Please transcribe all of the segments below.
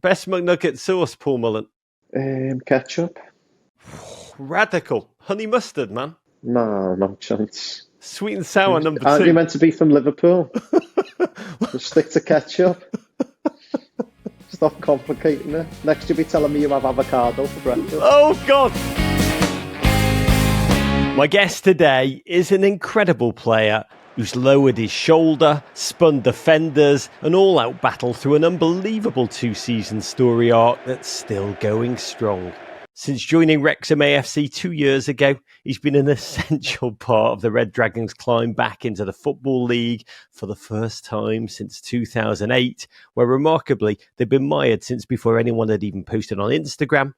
Best McNugget sauce, Paul Mullin? Ketchup. Radical. Honey mustard, man. No chance. Sweet and sour, number Aren't you two. meant to be from Liverpool? Just stick to ketchup. Stop complicating it. Next you'll be telling me you have avocado for breakfast. Oh, God. My guest today is an incredible player who's lowered his shoulder, spun defenders, an all-out battle through an unbelievable two-season story arc that's still going strong. Since joining Wrexham AFC 2 years ago, he's been an essential part of the Red Dragons' climb back into the Football League for the first time since 2008, where remarkably they've been mired since before anyone had even posted on Instagram,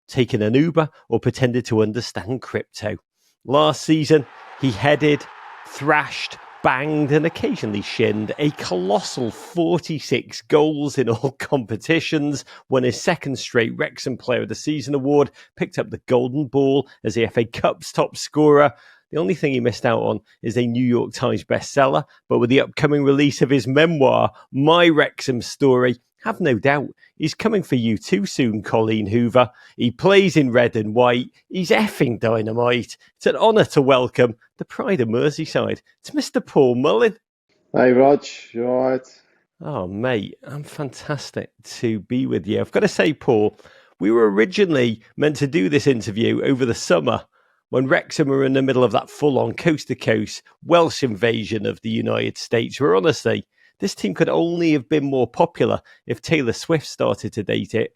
taken an Uber, or pretended to understand crypto. Last season, he headed, thrashed, banged and occasionally shinned a colossal 46 goals in all competitions, won his second straight Wrexham Player of the Season award, picked up the Golden Ball as the FA Cup's top scorer. The only thing he missed out on is a New York Times bestseller, but with the upcoming release of his memoir, My Wrexham Story, have no doubt he's coming for you too soon, Colleen Hoover. He plays in red and white. He's effing dynamite. It's an honour to welcome the pride of Merseyside. It's Mr. Paul Mullin. Hey, Rog, you all right? Oh, mate, I'm fantastic to be with you. I've got to say, Paul, we were originally meant to do this interview over the summer when Wrexham were in the middle of that full-on coast-to-coast Welsh invasion of the United States, where honestly, this team could only have been more popular if Taylor Swift started to date it.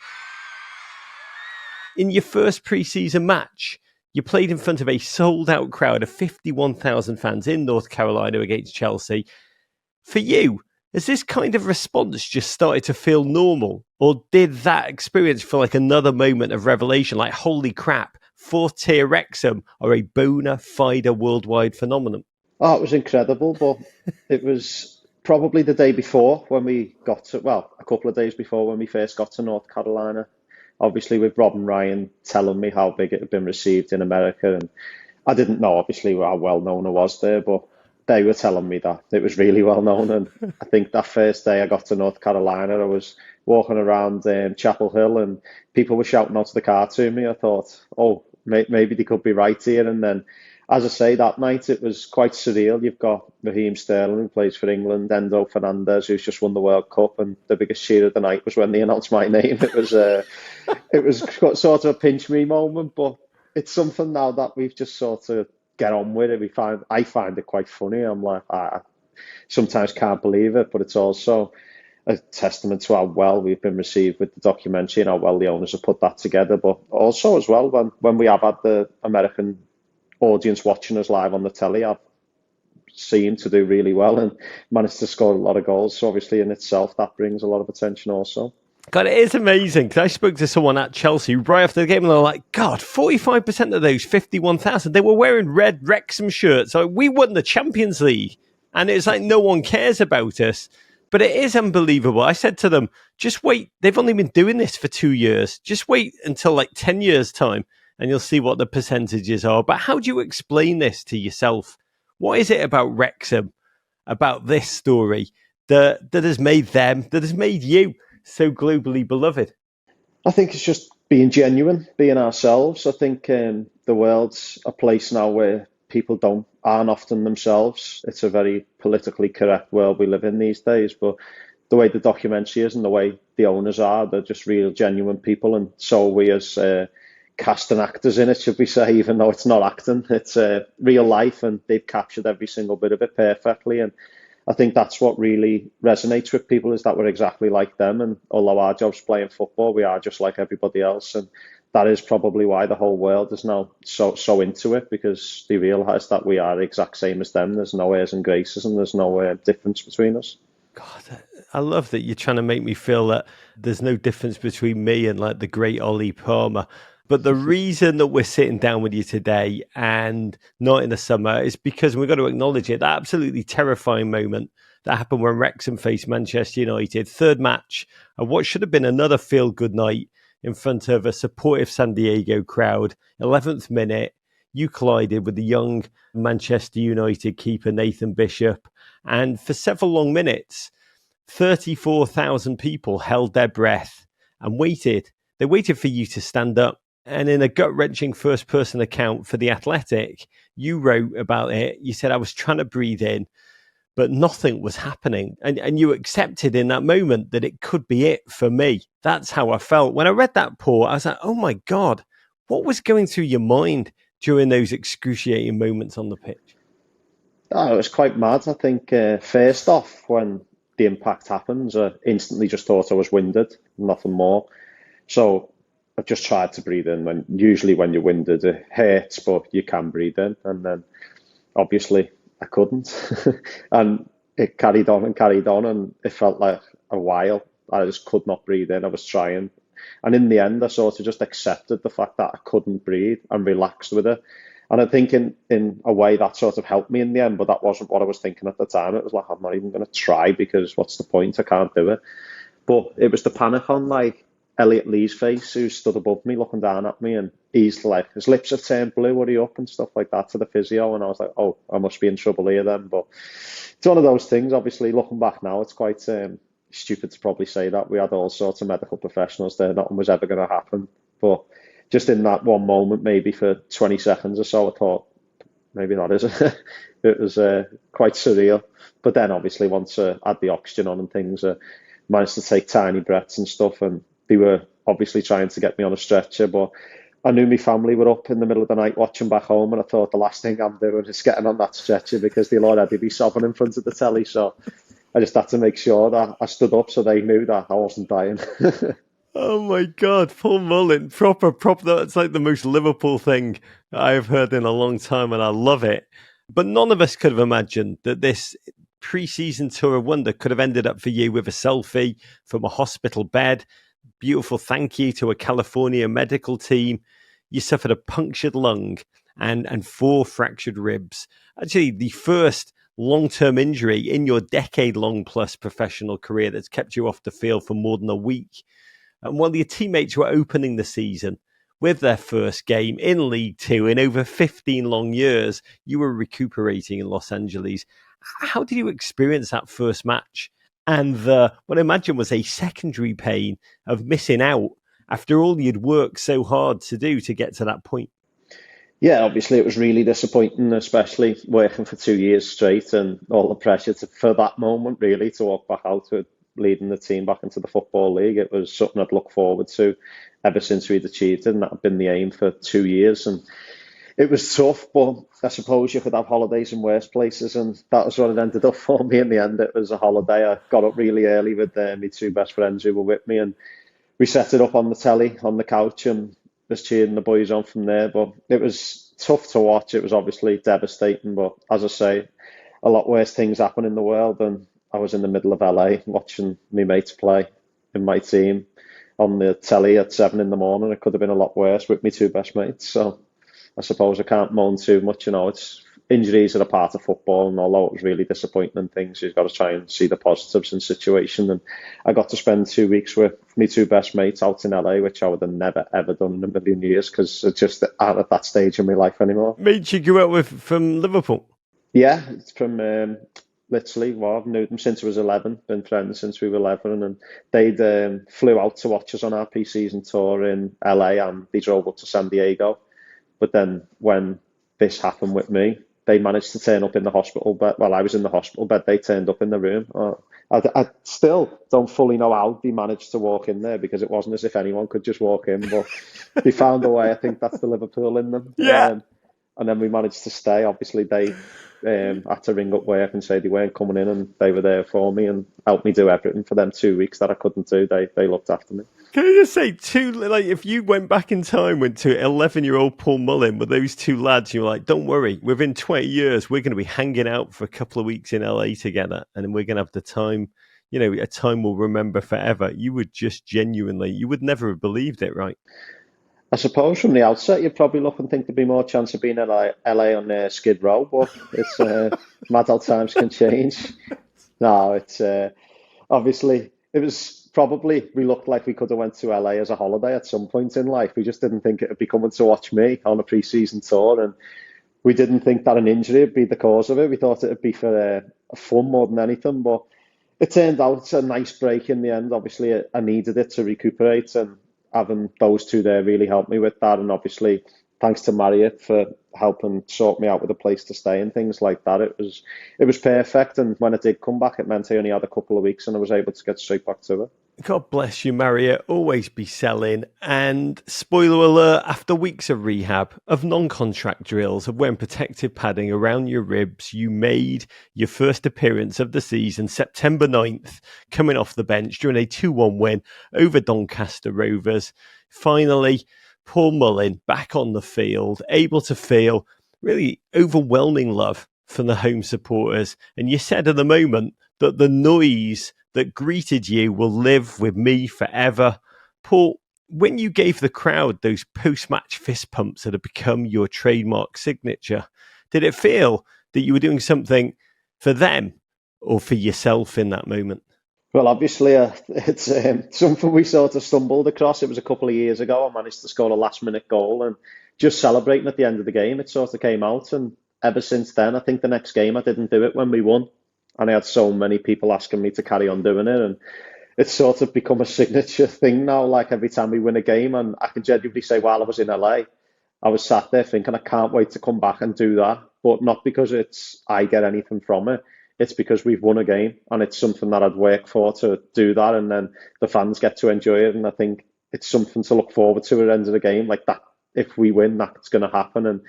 In your first pre-season match, you played in front of a sold-out crowd of 51,000 fans in North Carolina against Chelsea. For you, has this kind of response just started to feel normal? Or did that experience feel like another moment of revelation, like, holy crap, fourth-tier Wrexham are a bona fide worldwide phenomenon? Oh, it was incredible, but it was probably the day before when we got to, well, a couple of days before when we first got to North Carolina. Obviously with Rob and Ryan telling me how big it had been received in America, and I didn't know obviously how well known it was there, but they were telling me that it was really well known. And I think that first day I got to North Carolina, I was walking around Chapel Hill and people were shouting out of the car to me. I thought, oh, maybe they could be right here. And then, as I say, that night it was quite surreal. You've got Raheem Sterling, who plays for England, Endo Fernandez, who's just won the World Cup, and the biggest cheer of the night was when they announced my name. It was sort of a pinch me moment, but it's something now that we've just sort of get on with it. I find it quite funny. I'm like, I sometimes can't believe it, but it's also a testament to how well we've been received with the documentary and how well the owners have put that together. But also as well, when we have had the American audience watching us live on the telly, I've seen to do really well and managed to score a lot of goals. So obviously in itself, that brings a lot of attention also. God, it is amazing, because I spoke to someone at Chelsea right after the game and they're like, God, 45% of those 51,000, they were wearing red Wrexham shirts. So we won the Champions League. And it's like no one cares about us. But it is unbelievable. I said to them, just wait. They've only been doing this for 2 years. Just wait until like 10 years' time and you'll see what the percentages are. But how do you explain this to yourself? What is it about Wrexham, about this story, that has made them, that has made you so globally beloved? I think it's just being genuine, being ourselves. I think the world's a place now where people aren't often themselves. It's a very politically correct world we live in these days, but the way the documentary is and the way the owners are, they're just real genuine people, and so we as cast and actors in it, should we say, even though it's not acting, it's real life, and they've captured every single bit of it perfectly. And I think that's what really resonates with people, is that we're exactly like them. And although our job's playing football, we are just like everybody else. And that is probably why the whole world is now so into it, because they realise that we are the exact same as them. There's no airs and graces and there's no difference between us. God, I love that you're trying to make me feel that there's no difference between me and like the great Ollie Palmer. But the reason that we're sitting down with you today and not in the summer is because we've got to acknowledge it, that absolutely terrifying moment that happened when Wrexham faced Manchester United. Third match of what should have been another feel-good night in front of a supportive San Diego crowd. 11th minute, you collided with the young Manchester United keeper Nathan Bishop. And for several long minutes, 34,000 people held their breath and waited. They waited for you to stand up. And in a gut-wrenching first-person account for The Athletic, you wrote about it. You said, I was trying to breathe in, but nothing was happening. And you accepted in that moment that it could be it for me. That's how I felt. When I read that, Paul, I was like, oh my God, what was going through your mind during those excruciating moments on the pitch? Oh, it was quite mad. I think first off, when the impact happens, I instantly just thought I was winded, nothing more. So I just tried to breathe in. And usually when you're winded, it hurts, but you can breathe in. And then obviously I couldn't. And it carried on, and it felt like a while. I just could not breathe in. I was trying. And in the end, I sort of just accepted the fact that I couldn't breathe and relaxed with it. And I think in a way that sort of helped me in the end, but that wasn't what I was thinking at the time. It was like, I'm not even going to try because what's the point? I can't do it. But it was the panic on like Elliot Lee's face, who stood above me looking down at me, and he's like, his lips have turned blue, are you up, and stuff like that to the physio. And I was like, oh, I must be in trouble here then. But it's one of those things, obviously, looking back now, it's quite stupid to probably say that. We had all sorts of medical professionals there, nothing was ever going to happen. But just in that one moment, maybe for 20 seconds or so, I thought, maybe that is it. It was quite surreal. But then obviously once I had the oxygen on and things, managed to take tiny breaths and stuff, and they were obviously trying to get me on a stretcher, but I knew my family were up in the middle of the night watching back home, and I thought the last thing I'm doing is getting on that stretcher because they'll already be sobbing in front of the telly. So I just had to make sure that I stood up so they knew that I wasn't dying. Oh my God, Paul Mullin, proper. That's like the most Liverpool thing I have heard in a long time, and I love it. But none of us could have imagined that this pre-season tour of wonder could have ended up for you with a selfie from a hospital bed, beautiful thank you to a California medical team. You suffered a punctured lung and 4 fractured ribs. Actually, the first long-term injury in your decade-long plus professional career that's kept you off the field for more than a week. And while your teammates were opening the season with their first game in League Two in over 15 long years, you were recuperating in Los Angeles. How did you experience that first match? And what I imagine was a secondary pain of missing out after all you'd worked so hard to do to get to that point. Yeah, obviously it was really disappointing, especially working for 2 years straight and all the pressure for that moment, really, to walk back out with leading the team back into the Football League. It was something I'd looked forward to ever since we'd achieved it, and that had been the aim for 2 years. And it was tough, but I suppose you could have holidays in worse places, and that was what it ended up for me in the end. It was a holiday. I got up really early with my 2 best friends who were with me, and we set it up on the telly, on the couch, and was cheering the boys on from there. But it was tough to watch. It was obviously devastating, but as I say, a lot worse things happen in the world, and I was in the middle of LA watching my mates play in my team on the telly at 7 in the morning. It could have been a lot worse with my 2 best mates. So I suppose I can't moan too much. It's injuries are a part of football, and although it was really disappointing and things, you've got to try and see the positives in the situation. And I got to spend 2 weeks with my 2 best mates out in LA, which I would have never ever done in a million years because it's just out at that stage in my life anymore. Mates you grew up with from Liverpool? Yeah, it's from literally, well, I've known them since I was 11, been friends since we were 11, and they'd flew out to watch us on our pre-season tour in LA, and they drove up to San Diego. But then when this happened with me, they managed to turn up in the hospital bed. Well, I was in the hospital bed. They turned up in the room. I still don't fully know how they managed to walk in there because it wasn't as if anyone could just walk in. But they found a way. I think that's the Liverpool in them. Yeah. And then we managed to stay. Obviously, they had to ring up work and say they weren't coming in, and they were there for me and helped me do everything for them 2 weeks that I couldn't do. They looked after me. Can I just say, if you went back in time, went to 11-year-old Paul Mullin with those 2 lads, you're like, don't worry, within 20 years, we're going to be hanging out for a couple of weeks in LA together, and we're going to have the time, a time we'll remember forever. You would just genuinely, you would never have believed it, right? I suppose from the outset, you'd probably look and think there'd be more chance of being in LA on Skid Row, but it's mad how times can change. No, it's obviously it was probably we looked like we could have went to LA as a holiday at some point in life. We just didn't think it would be coming to watch me on a pre-season tour, and we didn't think that an injury would be the cause of it. We thought it would be for fun more than anything, but It turned out a nice break in the end. Obviously, I needed it to recuperate, and having those two there really helped me with that. And obviously, thanks to Marriott for helping sort me out with a place to stay and things like that. It was perfect. And when I did come back, it meant I only had a couple of weeks, and I was able to get straight back to it. God bless you, Marriott. Always be selling. And spoiler alert, after weeks of rehab, of non-contract drills, of wearing protective padding around your ribs, you made your first appearance of the season, September 9th, coming off the bench during a 2-1 win over Doncaster Rovers. Finally, Paul Mullin back on the field, able to feel really overwhelming love from the home supporters. And you said at the moment that the noise that greeted you will live with me forever. Paul, when you gave the crowd those post-match fist pumps that have become your trademark signature, did it feel that you were doing something for them or for yourself in that moment? Well, obviously, it's something we sort of stumbled across. It was a couple of years ago. I managed to score a last-minute goal, and just celebrating at the end of the game, it sort of came out. And ever since then, I think the next game I didn't do it when we won, and I had so many people asking me to carry on doing it, and it's sort of become a signature thing now. Like every time we win a game, and I can genuinely say, while I was in LA, I was sat there thinking, I can't wait to come back and do that. But not because it's I get anything from it. It's because we've won a game, and it's something that I'd work for to do that, and then the fans get to enjoy it. And I think it's something to look forward to at the end of the game. Like that, if we win, that's going to happen. And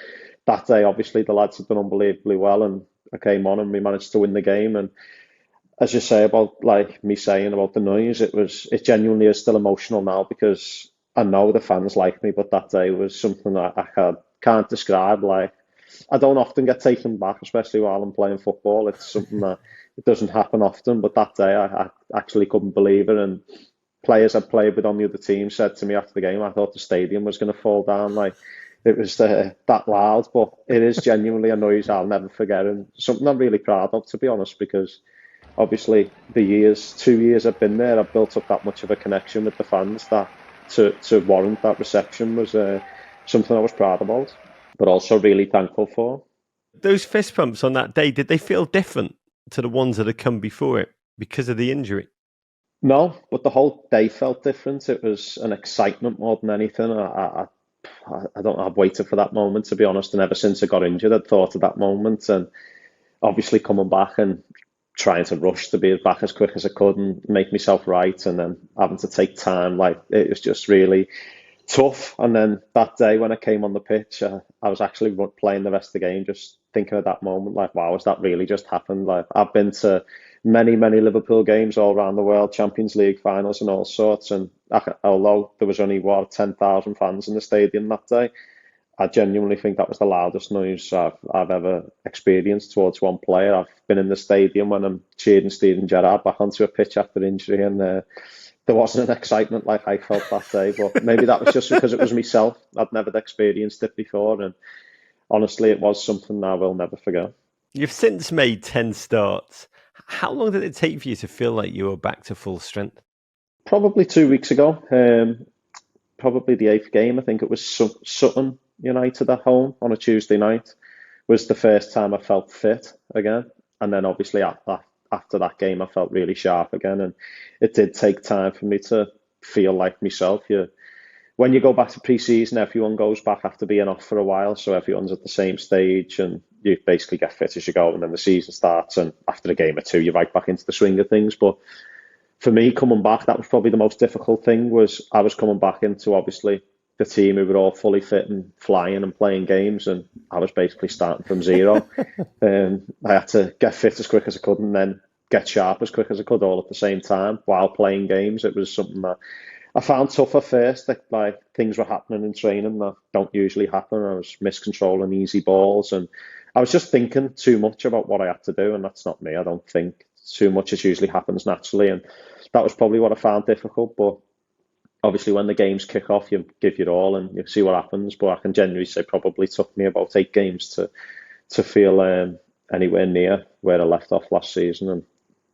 that day, obviously, the lads have done unbelievably well, and I came on and we managed to win the game. And as you say about like me saying about the noise, it genuinely is still emotional now because I know the fans like me, but that day was something that can't describe. Like I don't often get taken back, especially while I'm playing football. It's something that it doesn't happen often, but that day I actually couldn't believe it. And players I played with on the other team said to me after the game, I thought the stadium was going to fall down. Like it was that loud, but it is genuinely a noise I'll never forget, and something I'm really proud of, to be honest, because obviously the 2 years I've been there, I've built up that much of a connection with the fans that to warrant that reception was something I was proud about, but also really thankful for. Those fist pumps on that day, did they feel different to the ones that had come before it because of the injury? No, but the whole day felt different. It was an excitement more than anything. I don't know, I've waited for that moment, to be honest, and ever since I got injured, I'd thought of that moment, and obviously coming back and trying to rush to be back as quick as I could and make myself right, and then having to take time, like it was just really tough. And then that day when I came on the pitch, I was actually playing the rest of the game, just thinking of that moment, like, wow, has that really just happened? Like, I've been to many Liverpool games all around the world, Champions League finals and all sorts. And although there was only, 10,000 fans in the stadium that day, I genuinely think that was the loudest noise I've ever experienced towards one player. I've been in the stadium when I'm cheering Steven Gerrard back onto a pitch after injury, and there wasn't an excitement like I felt that day. But maybe that was just because it was myself. I'd never experienced it before, and honestly, it was something I will never forget. You've since made 10 starts. How long did it take for you to feel like you were back to full strength? Probably 2 weeks ago, probably the eighth game. I think it was Sutton United at home on a Tuesday night. Was the first time I felt fit again, and then obviously after that game, I felt really sharp again. And it did take time for me to feel like myself. When you go back to pre-season, everyone goes back after being off for a while, so everyone's at the same stage, and you basically get fit as you go. And then the season starts, and after a game or two, you're right back into the swing of things. But for me, coming back, that was probably the most difficult thing. Was I was coming back into obviously the team who were all fully fit and flying and playing games, and I was basically starting from zero. I had to get fit as quick as I could, and then get sharp as quick as I could, all at the same time while playing games. It was something that I found tough at first. Like things were happening in training that don't usually happen. I was miscontrolling easy balls, and I was just thinking too much about what I had to do, and that's not me. I don't think too much. It usually happens naturally, and that was probably what I found difficult. But obviously, when the games kick off, you give your all and you see what happens. But I can genuinely say probably took me about 8 games to feel anywhere near where I left off last season, and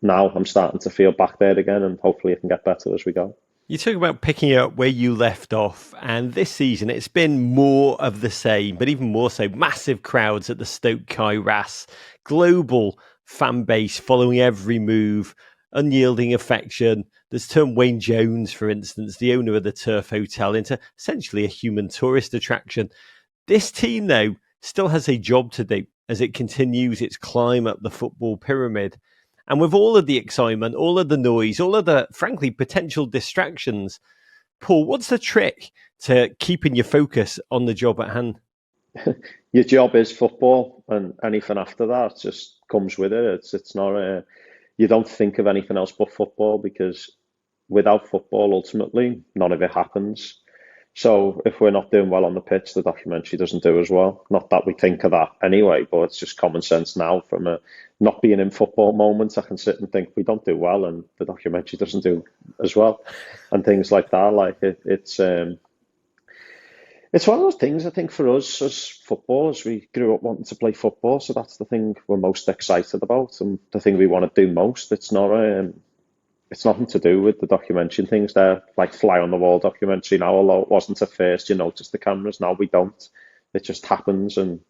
now I'm starting to feel back there again, and hopefully it can get better as we go. You talk about picking up where you left off, and this season it's been more of the same, but even more so, massive crowds at the Stoke Kai RAS, global fan base following every move, unyielding affection that's turned Wayne Jones, for instance, the owner of the Turf Hotel, into essentially a human tourist attraction. This team, though, still has a job to do as it continues its climb up the football pyramid. And with all of the excitement, all of the noise, all of the, frankly, potential distractions, Paul, what's the trick to keeping your focus on the job at hand? Your job is football, and anything after that just comes with it. It's not you don't think of anything else but football, because without football, ultimately, none of it happens. So if we're not doing well on the pitch, the documentary doesn't do as well. Not that we think of that anyway, but it's just common sense now. From a not being in football moments, I can sit and think we don't do well, and the documentary doesn't do as well, and things like that. Like it's one of those things. I think for us as footballers, we grew up wanting to play football, so that's the thing we're most excited about, and the thing we want to do most. It's nothing to do with the documentary things. They're like fly on the wall documentary now, although it wasn't at first, you notice the cameras. Now we don't. It just happens, and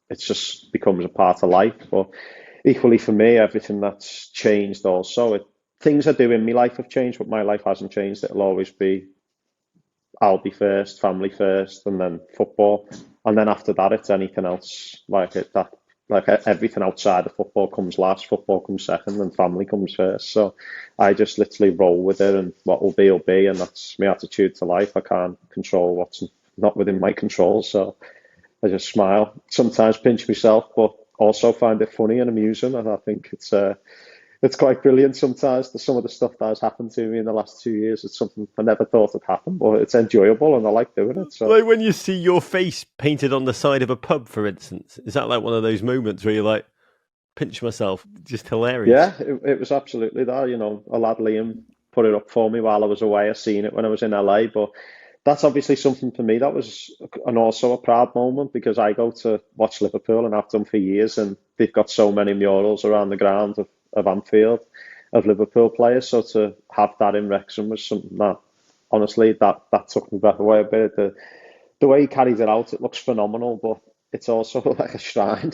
it just becomes a part of life. But equally for me, everything that's changed also. Things I do in my life have changed, but my life hasn't changed. It'll always be, I'll be first, family first, and then football. And then after that, it's anything else. Like everything outside of football comes last, football comes second, and family comes first. So I just literally roll with it, and what will be, and that's my attitude to life. I can't control what's not within my control, so I just smile. Sometimes pinch myself, but also find it funny and amusing, and I think it's quite brilliant sometimes. Some of the stuff that has happened to me in the last 2 years, it's something I never thought would happen, but it's enjoyable and I like doing it. So, like when you see your face painted on the side of a pub, for instance, is that like one of those moments where you're like, pinch myself, just hilarious? yeah, it was absolutely that. A lad Liam put it up for me while I was away. I seen it when I was in LA, but that's obviously something for me that was and also a proud moment, because I go to watch Liverpool and have done for years, and they've got so many murals around the ground of Anfield of Liverpool players. So to have that in Wrexham was something that honestly that took me breath away a bit. The way he carries it out, it looks phenomenal, but it's also like a shrine.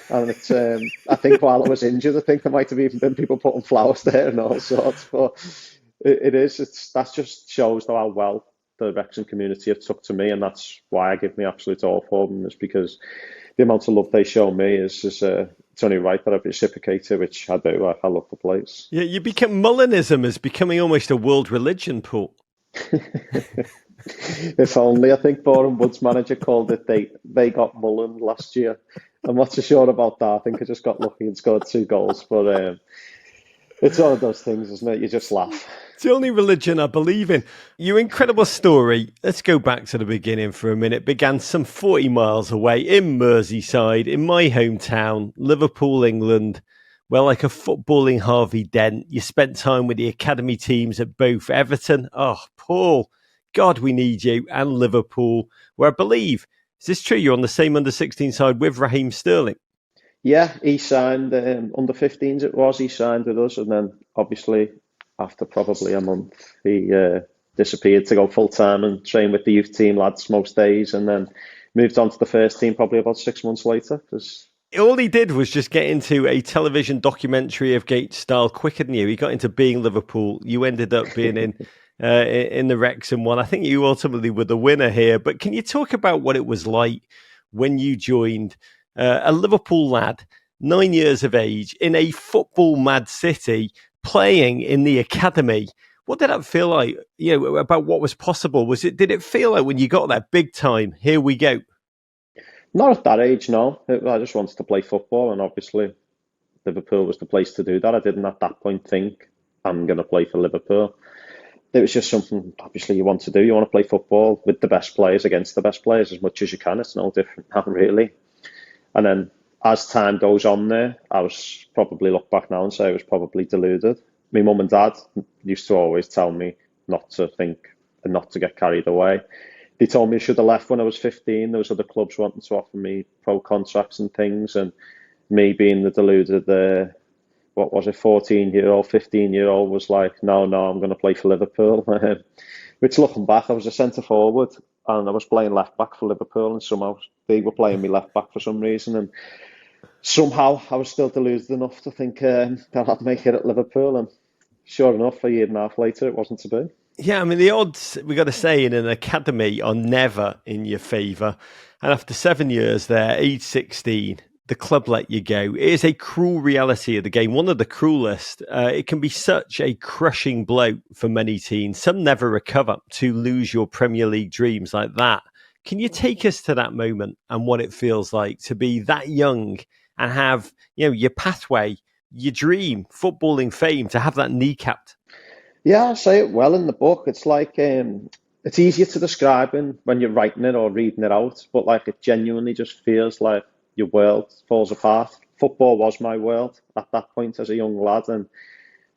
And it's I think while I was injured, I think there might have even been people putting flowers there and all sorts. But that just shows how well the Wrexham community have took to me, and that's why I give me absolute all for them, is because the amount of love they show me is it's only right that I reciprocate it, which I do. I love the place. Yeah, Mullinism is becoming almost a world religion, Paul. If only. I think Boreham Wood's manager called it they got Mullin last year. I'm not so sure about that. I think I just got lucky and scored 2 goals, but it's one of those things, isn't it? You just laugh. It's the only religion I believe in. Your incredible story, let's go back to the beginning for a minute, began some 40 miles away in Merseyside, in my hometown, Liverpool, England, where like a footballing Harvey Dent, you spent time with the academy teams at both Everton. Oh, Paul, God, we need you, and Liverpool, where I believe, is this true? You're on the same under-16 side with Raheem Sterling. Yeah, he signed under 15s. It was he signed with us, and then obviously after probably a month, he disappeared to go full time and train with the youth team lads most days, and then moved on to the first team probably about 6 months later. All he did was just get into a television documentary of Gates style quicker than you. He got into being Liverpool. You ended up being in the Wrexham one. I think you ultimately were the winner here. But can you talk about what it was like when you joined a Liverpool lad, 9 years of age, in a football mad city, playing in the academy? What did that feel like? About what was possible. Did it feel like when you got there, big time? Here we go. Not at that age, no. I just wanted to play football, and obviously Liverpool was the place to do that. I didn't at that point think I'm going to play for Liverpool. It was just something obviously you want to do. You want to play football with the best players against the best players as much as you can. It's no different now, really. And then as time goes on there, I was probably look back now and say I was probably deluded. My mum and dad used to always tell me not to think and not to get carried away. They told me I should have left when I was 15. There was other clubs wanting to offer me pro contracts and things, and me being the deluded, 14-year-old, 15-year-old was like, no, I'm going to play for Liverpool. Which, looking back, I was a centre forward and I was playing left back for Liverpool, and somehow they were playing me left back for some reason, and somehow I was still deluded enough to think that I'd make it at Liverpool, and sure enough, a year and a half later, it wasn't to be. Yeah, I mean, the odds, we got to say, in an academy are never in your favour. And after 7 years there, age 16, the club let you go. It is a cruel reality of the game, one of the cruelest. It can be such a crushing blow for many teams. Some never recover to lose your Premier League dreams like that. Can you take us to that moment and what it feels like to be that young and have, your pathway, your dream, footballing fame, to have that kneecapped? Yeah, I say it well in the book. It's like it's easier to describe when you're writing it or reading it out, but like it genuinely just feels like your world falls apart. Football was my world at that point as a young lad, and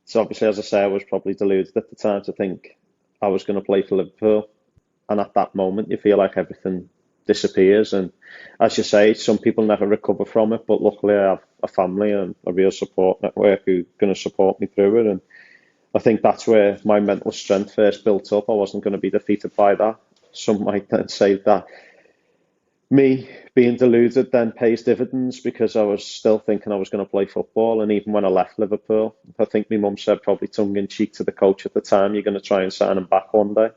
so obviously, as I say, I was probably deluded at the time to think I was going to play for Liverpool. And at that moment, you feel like everything disappears. And as you say, some people never recover from it, but luckily, I have a family and a real support network who are going to support me through it. And I think that's where my mental strength first built up. I wasn't going to be defeated by that. Some might then say that me being deluded then pays dividends because I was still thinking I was going to play football. And even when I left Liverpool, I think my mum said, probably tongue in cheek to the coach at the time, "You're going to try and sign him back one day."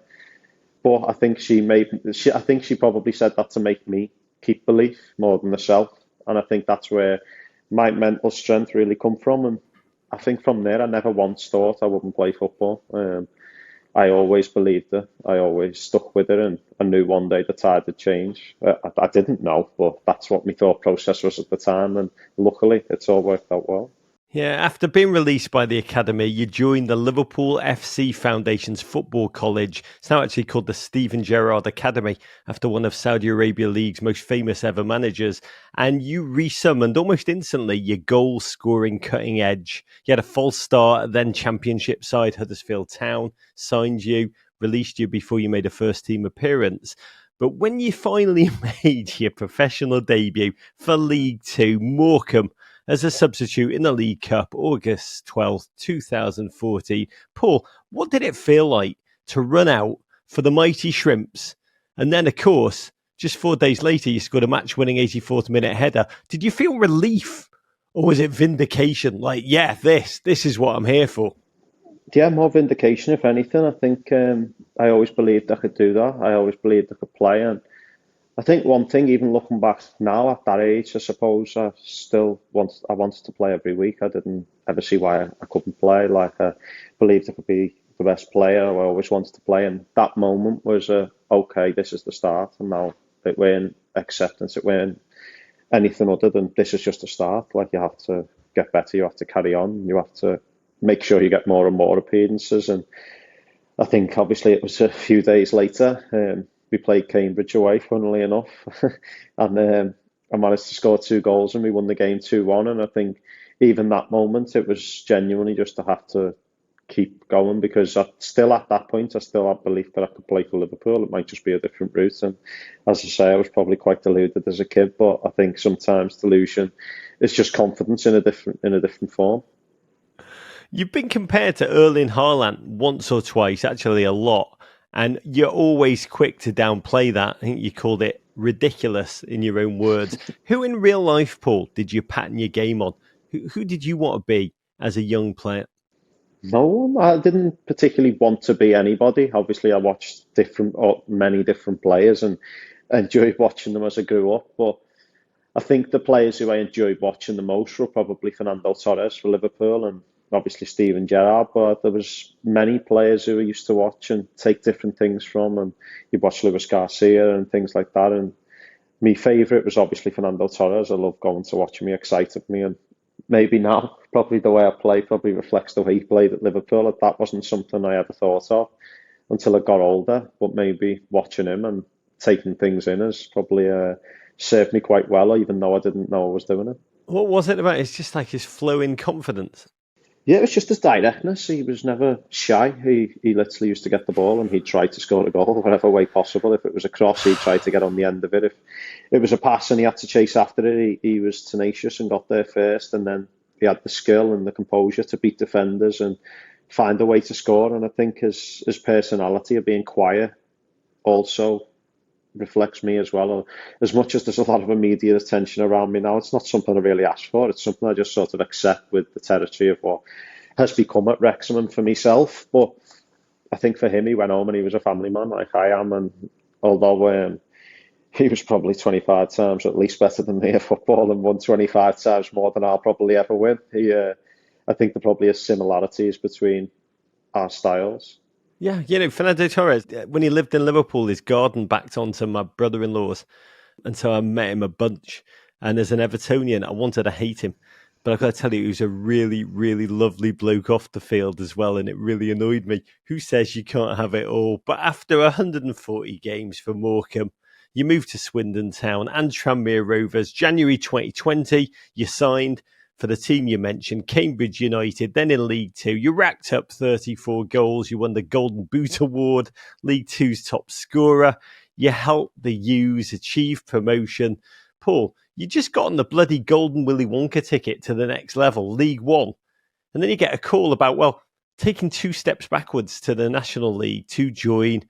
But I think I think she probably said that to make me keep belief more than herself. And I think that's where my mental strength really come from. And I think from there, I never once thought I wouldn't play football. I always believed it. I always stuck with it, and I knew one day the tide would change. I didn't know, but that's what my thought process was at the time, and luckily, it's all worked out well. Yeah, after being released by the academy, you joined the Liverpool FC Foundation's football college. It's now actually called the Steven Gerrard Academy, after one of Saudi Arabia League's most famous ever managers. And you resummoned almost instantly your goal scoring cutting edge. You had a false start, then championship side Huddersfield Town signed you, released you before you made a first team appearance. But when you finally made your professional debut for League Two, Morecambe, as a substitute in the League Cup, August 12th, 2014. Paul, what did it feel like to run out for the mighty Shrimps? And then, of course, just 4 days later, you scored a match-winning 84th minute header. Did you feel relief, or was it vindication? Like, yeah, this is what I'm here for. Yeah, more vindication, if anything. I think I always believed I could do that. I always believed I could play, and I think one thing, even looking back now at that age, I suppose I wanted to play every week. I didn't ever see why I couldn't play. Like I believed I could be the best player. I always wanted to play, and that moment was okay. This is the start, and now it weren't acceptance. It weren't anything other than this is just a start. Like you have to get better. You have to carry on. You have to make sure you get more and more appearances. And I think obviously it was a few days later. We played Cambridge away, funnily enough, and I managed to score 2 goals, and we won the game 2-1. And I think even that moment, it was genuinely just to have to keep going because still at that point, I still had belief that I could play for Liverpool. It might just be a different route. And as I say, I was probably quite deluded as a kid, but I think sometimes delusion is just confidence in a different form. You've been compared to Erling Haaland once or twice, actually a lot, and you're always quick to downplay that. I think you called it ridiculous in your own words. Who in real life, Paul, did you pattern your game on? Who did you want to be as a young player? No one. I didn't particularly want to be anybody. Obviously, I watched many different players and enjoyed watching them as I grew up. But I think the players who I enjoyed watching the most were probably Fernando Torres for Liverpool and obviously Steven Gerrard. But there was many players who I used to watch and take different things from. And you watch Luis Garcia and things like that. And my favourite was obviously Fernando Torres. I love going to watch him. He excited me. And maybe now, probably the way I play probably reflects the way he played at Liverpool. That wasn't something I ever thought of until I got older. But maybe watching him and taking things in has probably served me quite well, even though I didn't know I was doing it. What was it about? It's just like his flowing confidence. Yeah, it was just his directness. He was never shy. He literally used to get the ball and he'd try to score a goal whatever way possible. If it was a cross, he'd try to get on the end of it. If it was a pass and he had to chase after it, he was tenacious and got there first. And then he had the skill and the composure to beat defenders and find a way to score. And I think his personality of being quiet also reflects me as well. As much as there's a lot of immediate attention around me now, it's not something I really ask for. It's something I just sort of accept with the territory of what has become at Wrexham and for myself. But I think for him, he went home and he was a family man like I am. And although he was probably 25 times at least better than me at football and won 25 times more than I'll probably ever win, I think there probably is similarities between our styles. Yeah, Fernando Torres, when he lived in Liverpool, his garden backed onto my brother-in-law's. And so I met him a bunch. And as an Evertonian, I wanted to hate him. But I've got to tell you, he was a really, really lovely bloke off the field as well. And it really annoyed me. Who says you can't have it all? But after 140 games for Morecambe, you moved to Swindon Town and Tranmere Rovers. January 2020, you signed for the team you mentioned, Cambridge United, then in League Two. You racked up 34 goals. You won the Golden Boot Award, League Two's top scorer. You helped the U's achieve promotion. Paul, you just got on the bloody golden Willy Wonka ticket to the next level, League One. And then you get a call about, taking 2 steps backwards to the National League to join.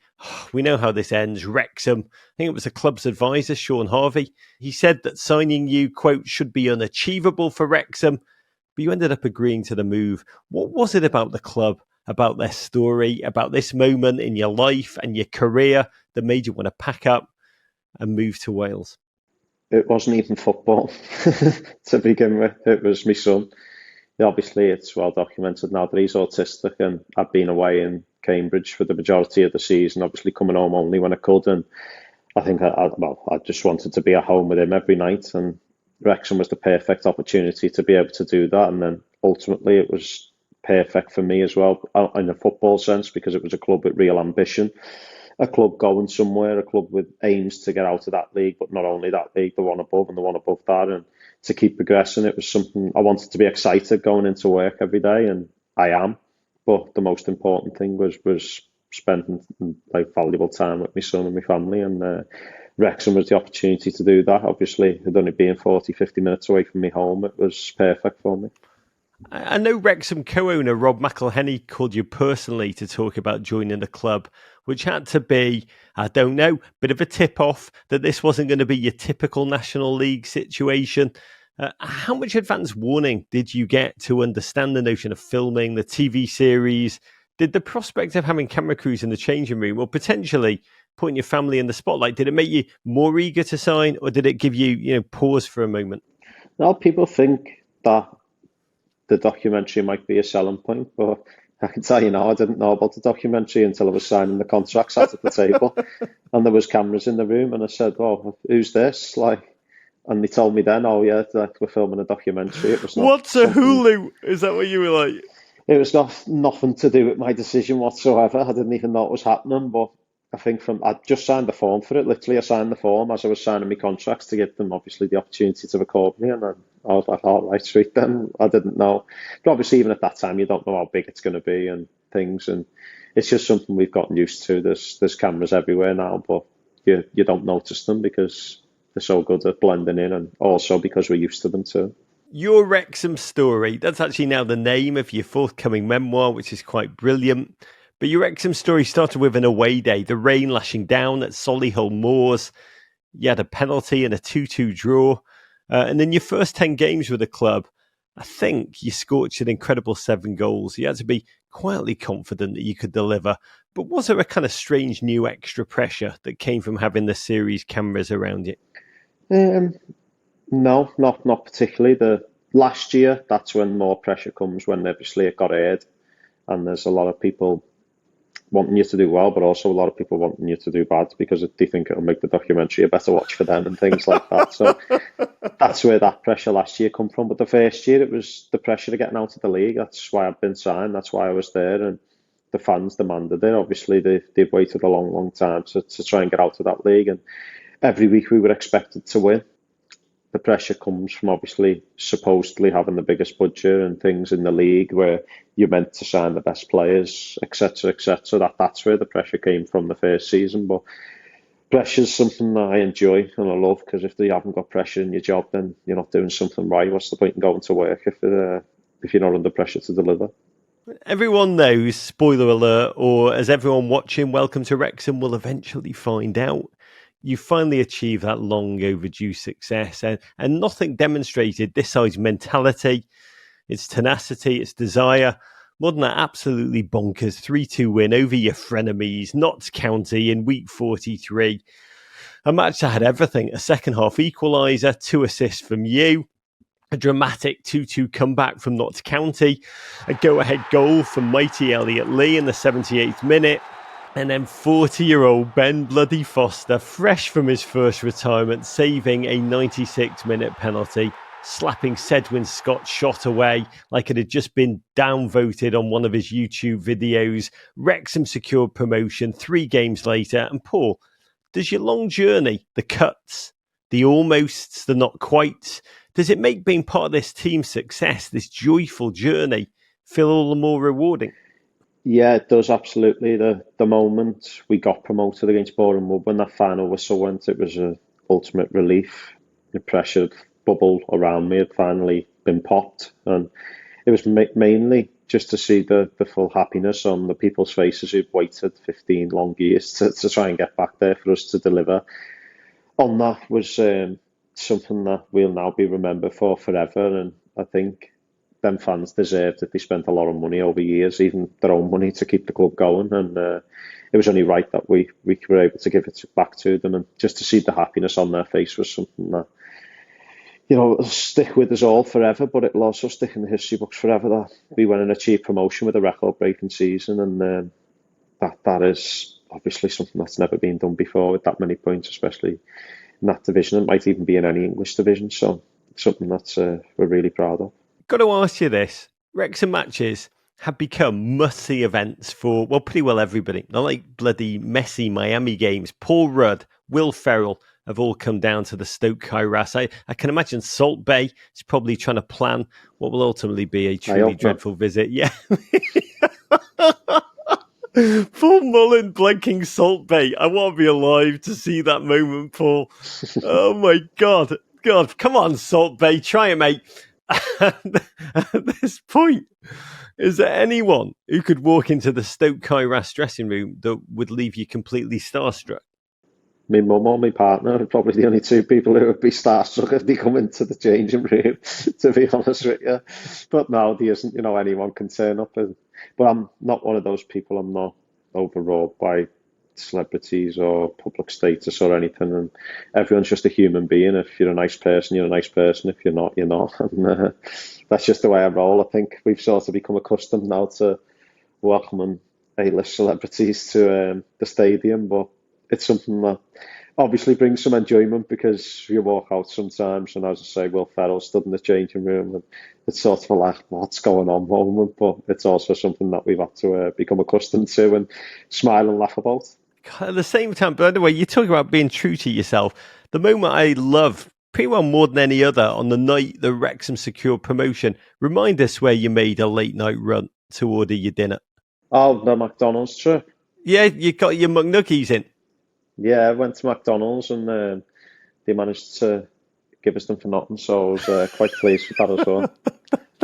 We know how this ends. Wrexham. I think it was the club's advisor, Sean Harvey. He said that signing you, quote, should be unachievable for Wrexham. But you ended up agreeing to the move. What was it about the club, about their story, about this moment in your life and your career that made you want to pack up and move to Wales? It wasn't even football to begin with. It was my son. Obviously, it's well documented now that he's autistic, and I've been away in Cambridge for the majority of the season, obviously coming home only when I could. And I think I just wanted to be at home with him every night, and Wrexham was the perfect opportunity to be able to do that. And then ultimately, it was perfect for me as well in a football sense, because it was a club with real ambition, a club going somewhere, a club with aims to get out of that league, but not only that league, the one above and the one above that, and to keep progressing. It was something I wanted to be excited going into work every day, and I am. But the most important thing was spending like valuable time with my son and my family, and Wrexham was the opportunity to do that. Obviously, with only being 40, 50 minutes away from me home, it was perfect for me. I know Wrexham co-owner Rob McElhenney called you personally to talk about joining the club, which had to be, I don't know, bit of a tip-off that this wasn't going to be your typical National League situation. How much advance warning did you get to understand the notion of filming, the TV series? Did the prospect of having camera crews in the changing room or potentially putting your family in the spotlight, did it make you more eager to sign, or did it give you, pause for a moment? Now, people think that the documentary might be a selling point, but I can tell you now, I didn't know about the documentary until I was signing the contract, sat at the table, and there was cameras in the room, and I said, "Oh, who's this?" And they told me then, "Oh yeah, we're filming a documentary." It was not What's a something. Hulu? Is that what you were like? It was nothing to do with my decision whatsoever. I didn't even know it was happening, but I think I just signed the form for it. Literally, I signed the form as I was signing my contracts to give them obviously the opportunity to record me, and then I was like, all right, sweet then. I didn't know. But obviously, even at that time, you don't know how big it's going to be and things, and it's just something we've gotten used to. There's cameras everywhere now, but you don't notice them because they're so good at blending in, and also because we're used to them too. Your Wrexham story, that's actually now the name of your forthcoming memoir, which is quite brilliant. But your Wrexham story started with an away day, the rain lashing down at Solihull Moors. You had a penalty and a 2-2 draw. And in your first 10 games with the club, I think you scorched an incredible 7 goals. You had to be quietly confident that you could deliver. But was there a kind of strange new extra pressure that came from having the series cameras around you? No, not particularly. The last year, that's when more pressure comes, when obviously it got aired, and there's a lot of people wanting you to do well, but also a lot of people wanting you to do bad because they think it'll make the documentary a better watch for them and things like that. So that's where that pressure last year come from. But the first year, it was the pressure of getting out of the league. That's why I've been signed. That's why I was there, and the fans demanded it. Obviously, they've waited a long, long time to try and get out of that league, and every week we were expected to win. The pressure comes from obviously supposedly having the biggest budget and things in the league where you're meant to sign the best players, etc., etc. That's where the pressure came from the first season. But pressure is something that I enjoy and I love, because if you haven't got pressure in your job, then you're not doing something right. What's the point in going to work if you're not under pressure to deliver? Everyone knows, spoiler alert, or as everyone watching Welcome to Wrexham will eventually find out, you finally achieved that long overdue success, and nothing demonstrated this side's mentality, its tenacity, its desire More than that, absolutely bonkers. 3-2 win over your frenemies, Notts County in week 43. A match that had everything. A second half equaliser, 2 assists from you. A dramatic 2-2 comeback from Notts County. A go-ahead goal from mighty Elliot Lee in the 78th minute. And then 40-year-old Ben Bloody Foster, fresh from his first retirement, saving a 96-minute penalty, slapping Sedwin Scott's shot away like it had just been downvoted on one of his YouTube videos. Wrexham secured promotion 3 games later. And Paul, does your long journey, the cuts, the almosts, the not quite, does it make being part of this team's success, this joyful journey, feel all the more rewarding? Yeah, it does, absolutely. The moment we got promoted against Bournemouth, when that final whistle went, it was an ultimate relief. The pressure bubble around me had finally been popped, and it was mainly just to see the full happiness on the people's faces who've waited 15 long years to try and get back there for us to deliver. On that was something that we'll now be remembered for forever, and I think them fans deserved it. They spent a lot of money over years, even their own money, to keep the club going, and it was only right that we were able to give it back to them, and just to see the happiness on their face was something that, you know, it'll stick with us all forever, but it'll also stick in the history books forever that we went and achieved promotion with a record-breaking season, and that is obviously something that's never been done before with that many points, especially in that division. It might even be in any English division, so it's something that we're really proud of. Got to ask you this. Wrexham matches have become must-see events for, well, pretty well everybody. Not like bloody messy Miami games. Paul Rudd, Will Ferrell have all come down to the Stoke Kairas. I can imagine Salt Bay is probably trying to plan what will ultimately be a truly dreadful visit. Yeah. Paul Mullin blanking Salt Bay. I want to be alive to see that moment, Paul. Oh my God. God, come on, Salt Bay. Try it, mate. At this point, is there anyone who could walk into the Stoke Kairas dressing room that would leave you completely starstruck? My mum or my partner are probably the only 2 people who would be starstruck if they come into the changing room, to be honest with you. But no, there isn't, you know, anyone can turn up. But I'm not one of those people. I'm not overawed by celebrities or public status or anything, and everyone's just a human being. If you're a nice person, you're a nice person. If you're not, you're not. And that's just the way I roll. I think we've sort of become accustomed now to welcoming A-list celebrities to the stadium, but it's something that obviously brings some enjoyment, because you walk out sometimes, and as I say, Will Ferrell stood in the changing room, and it's sort of a like, what's going on moment, but it's also something that we've had to become accustomed to and smile and laugh about. At the same time, by the way, you're talking about being true to yourself. The moment I love pretty well more than any other on the night the Wrexham secured promotion, remind us where you made a late night run to order your dinner. Oh, the McDonald's trip. Yeah, you got your McNuggies in. Yeah, I went to McDonald's, and they managed to give us them for nothing, so I was quite pleased with that as well.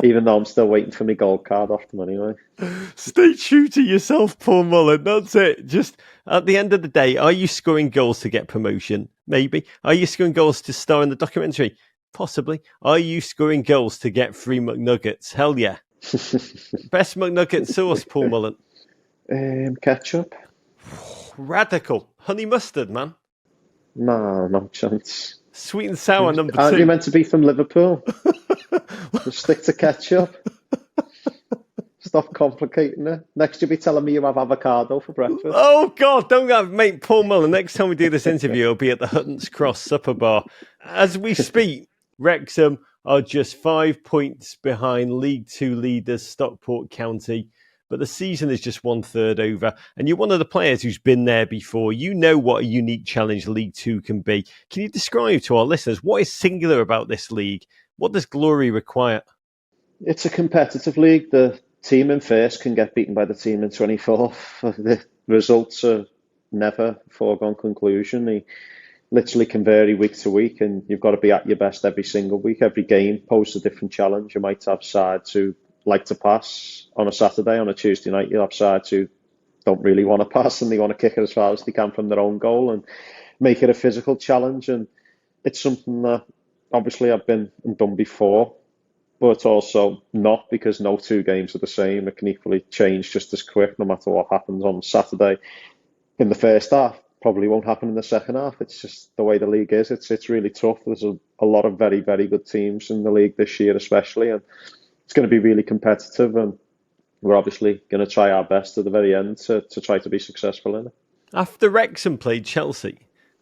Even though I'm still waiting for my gold card off them anyway. Stay true to yourself, Paul Mullin. That's it. Just at the end of the day, are you scoring goals to get promotion? Maybe. Are you scoring goals to star in the documentary? Possibly. Are you scoring goals to get free McNuggets? Hell yeah. Best McNugget sauce, Paul Mullin? Ketchup. Radical. Honey mustard, man. No chance. Sweet and sour, number 2. Aren't you meant to be from Liverpool? Just stick to ketchup. Stop complicating it. Next you'll be telling me you have avocado for breakfast. Oh, God, don't have, mate, Paul Mullin. Next time we do this interview, it'll be at the Huttons Cross Supper Bar. As we speak, Wrexham are just 5 points behind League Two leaders Stockport County. But the season is just 1/3 over. And you're one of the players who's been there before. You know what a unique challenge League Two can be. Can you describe to our listeners what is singular about this league? What does glory require? It's a competitive league. The team in first can get beaten by the team in 24th. The results are never a foregone conclusion. They literally can vary week to week, and you've got to be at your best every single week. Every game poses a different challenge. You might have sides who like to pass on a Saturday. On a Tuesday night, you'll have sides who don't really want to pass, and they want to kick it as far as they can from their own goal and make it a physical challenge. And it's something that obviously I've been and done before, but it's also not, because no two games are the same. It can equally change just as quick, no matter what happens on Saturday in the first half. Probably won't happen in the second half. It's just the way the league is. It's really tough. There's a lot of very, very good teams in the league this year, especially, and it's going to be really competitive. And we're obviously going to try our best at the very end to try to be successful in it. After Wrexham played Chelsea,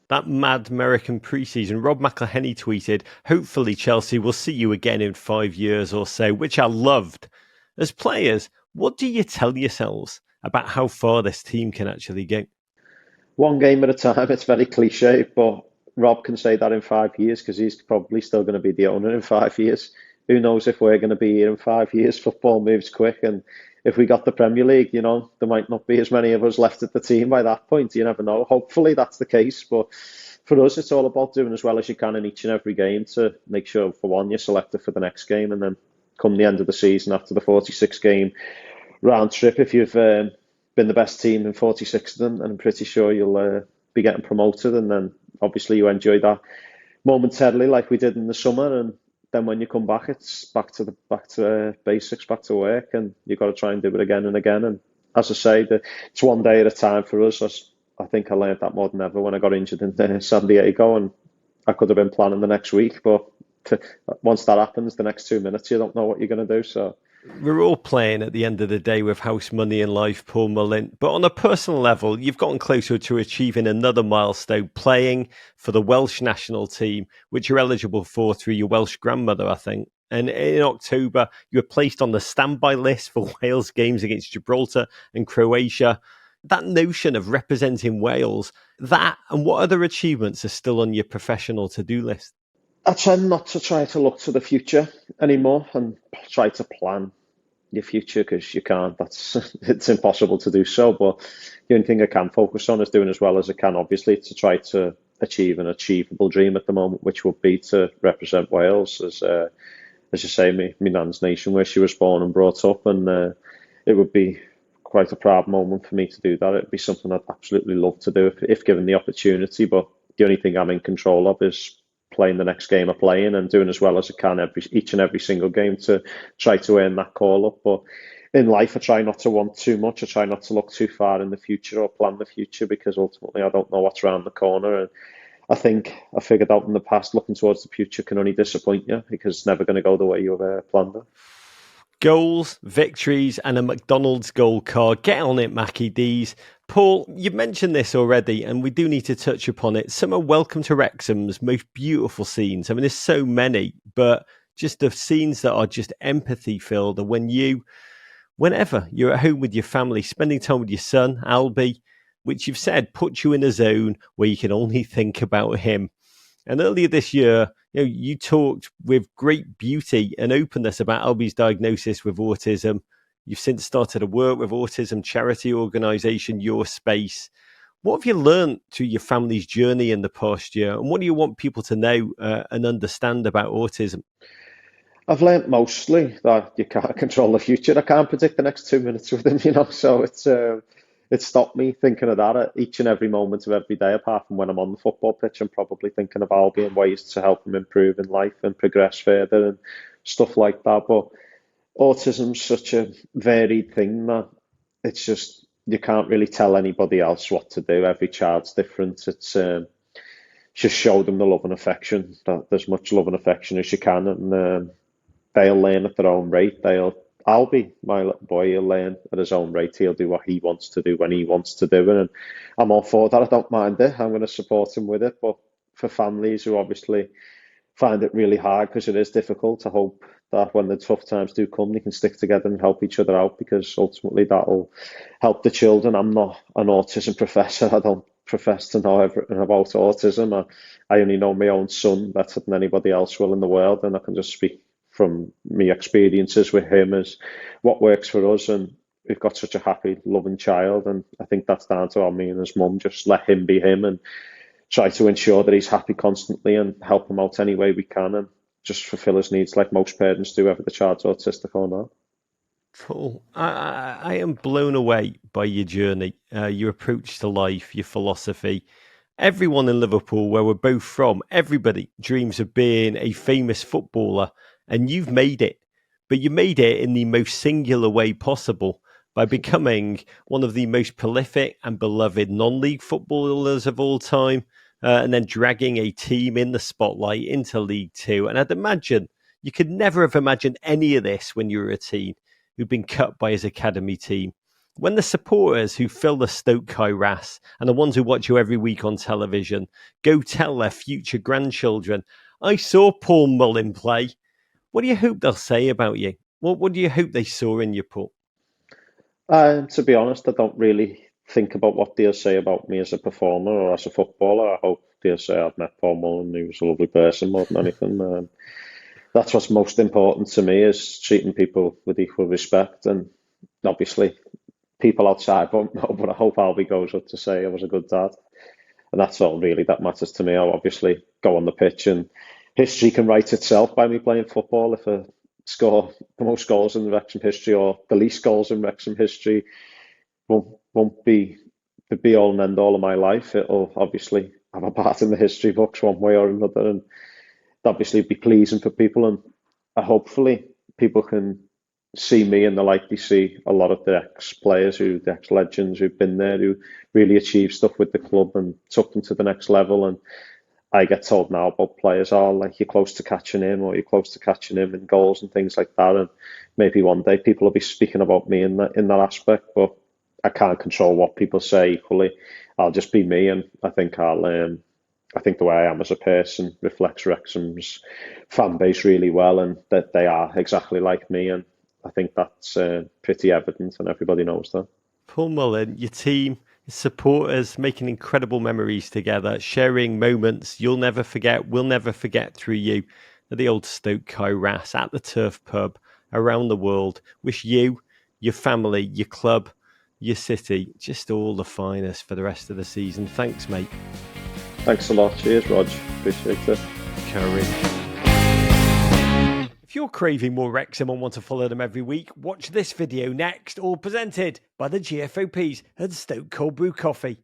that mad American pre-season, Rob McElhenney tweeted, "Hopefully Chelsea will see you again in 5 years or so," which I loved. As players, what do you tell yourselves about how far this team can actually go? One game at a time. It's very cliche, but Rob can say that in 5 years, because he's probably still going to be the owner in 5 years. Who knows if we're going to be here in 5 years? Football moves quick, and if we got the Premier League, there might not be as many of us left at the team by that point. You never know. Hopefully that's the case, but for us, it's all about doing as well as you can in each and every game to make sure, for one, you're selected for the next game, and then come the end of the season, after the 46 game round trip, if you've been the best team in 46 of them, and I'm pretty sure you'll be getting promoted, and then obviously you enjoy that momentarily like we did in the summer, and then when you come back, it's back to basics, back to work, and you've got to try and do it again and again. And as I say, it's one day at a time for us. I think I learned that more than ever when I got injured in San Diego, and I could have been planning the next week, but once that happens, the next 2 minutes, you don't know what you're going to do. So we're all playing at the end of the day with house money in life, Paul Mullin. But on a personal level, you've gotten closer to achieving another milestone, playing for the Welsh national team, which you're eligible for through your Welsh grandmother, I think. And in October, you were placed on the standby list for Wales games against Gibraltar and Croatia. That notion of representing Wales, that and what other achievements are still on your professional to-do list? I tend not to try to look to the future anymore and try to plan your future, because you can't. It's impossible to do so. But the only thing I can focus on is doing as well as I can, obviously, to try to achieve an achievable dream at the moment, which would be to represent Wales as you say, my nan's nation, where she was born and brought up, and it would be quite a proud moment for me to do that. It'd be something I'd absolutely love to do if given the opportunity. But the only thing I'm in control of is playing the next game I play in and doing as well as I can each and every single game to try to earn that call up. But in life, I try not to want too much. I try not to look too far in the future or plan the future, because ultimately I don't know what's around the corner. And I think I figured out in the past, looking towards the future can only disappoint you, because it's never going to go the way you've planned it. Goals, victories, and a McDonald's gold card. Get on it, Mackie D's. Paul, you've mentioned this already, and we do need to touch upon it. Some are Welcome to Wrexham's most beautiful scenes. I mean, there's so many, but just the scenes that are just empathy-filled are whenever you're at home with your family, spending time with your son, Albie, which you've said puts you in a zone where you can only think about him. And earlier this year, you talked with great beauty and openness about Albie's diagnosis with autism. You've since started to work with autism charity organisation, Your Space. What have you learned through your family's journey in the past year? And what do you want people to know and understand about autism? I've learnt mostly that you can't control the future. I can't predict the next 2 minutes with him. So it's stopped me thinking of that at each and every moment of every day, apart from when I'm on the football pitch. I'm probably thinking of Albie and ways to help him improve in life and progress further and stuff like that. But autism's such a varied thing that it's just, you can't really tell anybody else what to do. Every child's different. It's just show them the love and affection, that there's much love and affection as you can, and they'll learn at their own rate. Albie, my little boy, he'll learn at his own rate. He'll do what he wants to do when he wants to do it, and I'm all for that. I don't mind it. I'm going to support him with it. But for families who obviously find it really hard, because it is difficult, I hope that when the tough times do come, they can stick together and help each other out, because ultimately that'll help the children. I'm not an autism professor. I don't profess to know everything about autism. I only know my own son better than anybody else will in the world, and I can just speak from my experiences with him as what works for us. And we've got such a happy, loving child, and I think that's down to me and his mum. Just let him be him and try to ensure that he's happy constantly and help him out any way we can, and just fulfill his needs like most parents do, whether the child's autistic or not. Cool. I am blown away by your journey, your approach to life, your philosophy. Everyone in Liverpool, where we're both from, everybody dreams of being a famous footballer, and you've made it. but you made it in the most singular way possible by becoming one of the most prolific and beloved non-league footballers of all time, and then dragging a team in the spotlight into League Two. And I'd imagine you could never have imagined any of this when you were a teen who'd been cut by his academy team. When the supporters who fill the Stoke Kairas and the ones who watch you every week on television go tell their future grandchildren, I saw Paul Mullin play, what do you hope they'll say about you? What do you hope they saw in you, Paul? To be honest, I don't really think about what they'll say about me as a performer or as a footballer. I hope they'll say I've met Paul Mullin, he was a lovely person more than anything. That's what's most important to me, is treating people with equal respect. And obviously, people outside won't know, but I hope Albie goes up to say I was a good dad. And that's all really that matters to me. I'll obviously go on the pitch, and history can write itself by me playing football. If I score the most goals in Wrexham history or the least goals in Wrexham history, won't be the be all and end all of my life. It'll obviously have a part in the history books one way or another, and obviously be pleasing for people. And hopefully people can see me in the light they see a lot of the ex-players, the ex-legends who've been there, who really achieved stuff with the club and took them to the next level. And I get told now about players, like, you're close to catching him, or you're close to catching him in goals and things like that. And maybe one day people will be speaking about me in that aspect, but I can't control what people say. Equally, I'll just be me, and I think I think the way I am as a person reflects Wrexham's fan base really well, and that they are exactly like me. And I think that's pretty evident, and everybody knows that. Paul Mullin, your team, supporters, making incredible memories together, sharing moments you'll never forget, we'll never forget through you at the old Stoke Kairas, at the Turf Pub, around the world. Wish you, your family, your club, your city, just all the finest for the rest of the season. Thanks, mate. Thanks a lot. Cheers, Rog. Appreciate it. Courage. If you're craving more Wrexham and want to follow them every week, watch this video next, all presented by the GFOPs and Stok Cold Brew Coffee.